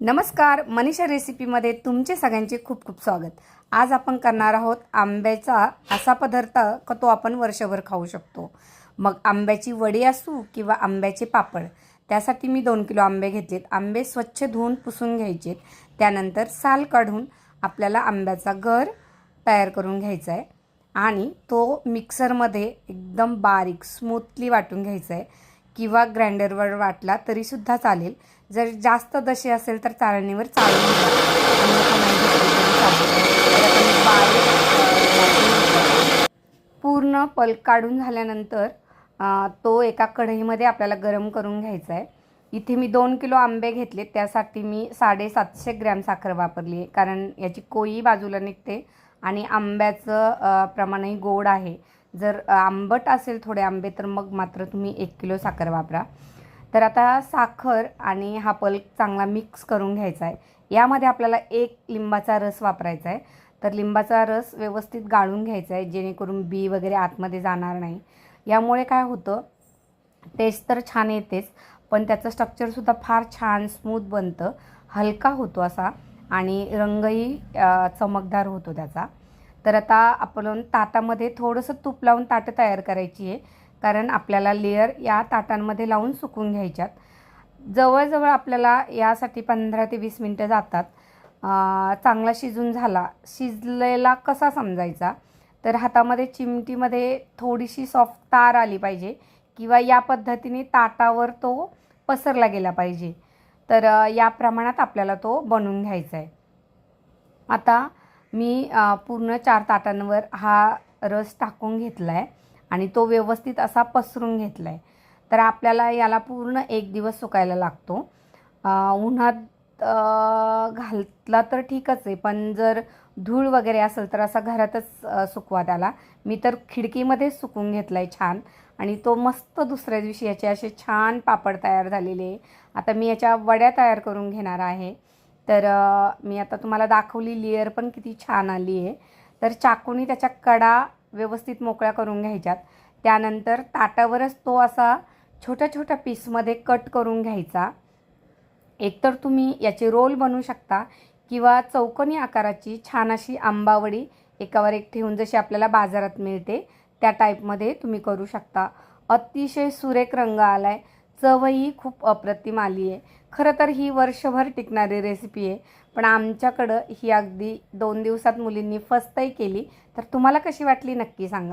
नमस्कार, मनीषा रेसिपीमध्ये तुमचे सगळ्यांचे खूप खूप स्वागत। आज आपण करणार आहोत आंब्याचा असा पदार्थ का तो आपण वर्षभर खाऊ शकतो। मग आंब्याची वडी असू किंवा आंब्याचे पापड। त्यासाठी मी 2 किलो आंबे घेतलेत। आंबे स्वच्छ धुवून पुसून घ्यायचे। त्यानंतर साल काढून आपल्याला आंब्याचा गर तयार करून घ्यायचा आहे आणि तो मिक्सरमध्ये एकदम बारीक स्मूथली वाटून घ्यायचा आहे किंवा ग्राइंडरवर वाटला तरी सुद्धा चालेल। जर जास्त दशे असेल तर चाळणीवर चाळून पूर्ण पल्प काढून झाल्यानंतर तो एका कढईमध्ये आपल्याला गरम करून घ्यायचा आहे। इथे मी 2 किलो आंबे घेतले, त्यासाठी मी 750 ग्रॅम साखर वापरली आहे, कारण याची कोई बाजूला निघते आणि आंब्याचं प्रमाणही गोड आहे। जर आंबट असेल थोडे आंबे तर मग मात्र तुम्ही 1 किलो साखर वापरा। तर आता साखर आणि हा पल्प चांगला मिक्स करून घ्यायचा आहे। यामध्ये आपल्याला 1 लिंबाचा रस वापरायचा आहे। तर लिंबाचा रस व्यवस्थित गाळून घ्यायचा आहे, जेणेकरून बी वगैरे आतमध्ये जाणार नाही। यामुळे काय होतं, टेस्ट तर छान येतेच, पण त्याचं स्ट्रक्चरसुद्धा फार छान स्मूथ बनतं, हलका होतो असा आणि रंगही चमकदार होतो त्याचा। तर आता आपण ताटामध्ये थोडंसं तूप लावून ताटं तयार करायची आहे, कारण आपल्याला लेयर या ताटांमध्ये लावून सुकून घ्यायच्यात। जवळजवळ आपल्याला यासाठी 15 ते 20 मिनटं जातात। चांगला शिजून झाला, शिजलेला कसा समजायचा, तर हातामध्ये चिमटीमध्ये थोडीशी सॉफ्ट तार आली पाहिजे किंवा या पद्धतीने ताटावर तो पसरला गेला पाहिजे। तर या प्रमाणात आपल्याला तो बनवून घ्यायचा आहे। आता मी पूर्ण 4 ताटांवर हा रस टाकून घेतला आहे आणि तो व्यवस्थित असा पसरून घेतला आहे। तर आपल्याला याला पूर्ण 1 दिवस सुकायला लागतो। उन्हात घातला तर ठीकच आहे, पण जर धूळ वगैरे असेल तर असा घरातच सुकवा त्याला। मी तर खिडकीमध्येच सुकवून घेतला आहे छान, आणि तो मस्त दुसऱ्या दिवशी याचे असे छान पापड तयार झालेले आहे। आता मी याच्या वड्या तयार करून घेणार आहे। तर मी आता तुम्हाला दाखवली, लेयर पण किती छान आली आहे। तर चाकूनी त्याच्या कडा व्यवस्थित मोकळ्या करून घ्यायच्यात। त्यानंतर ताटावरच तो असा छोट्या छोट्या पीसमध्ये कट करून घ्यायचा। एकतर तुम्ही याचे रोल बनवू शकता किंवा चौकोनी आकाराची छान अशी आंबावडी एकावर एक ठेवून जशी आपल्याला बाजारात मिळते त्या टाईपमध्ये तुम्ही करू शकता। अतिशय सुरेख रंग आला आहे, चवही खूप अप्रतिम आली आहे। खरं तर ही वर्षभर टिकणारी रेसिपी आहे, पण आमच्याकडं ही अगदी 2 दिवसात मुलींनी फस्तही केली। तर तुम्हाला कशी वाटली नक्की सांगा।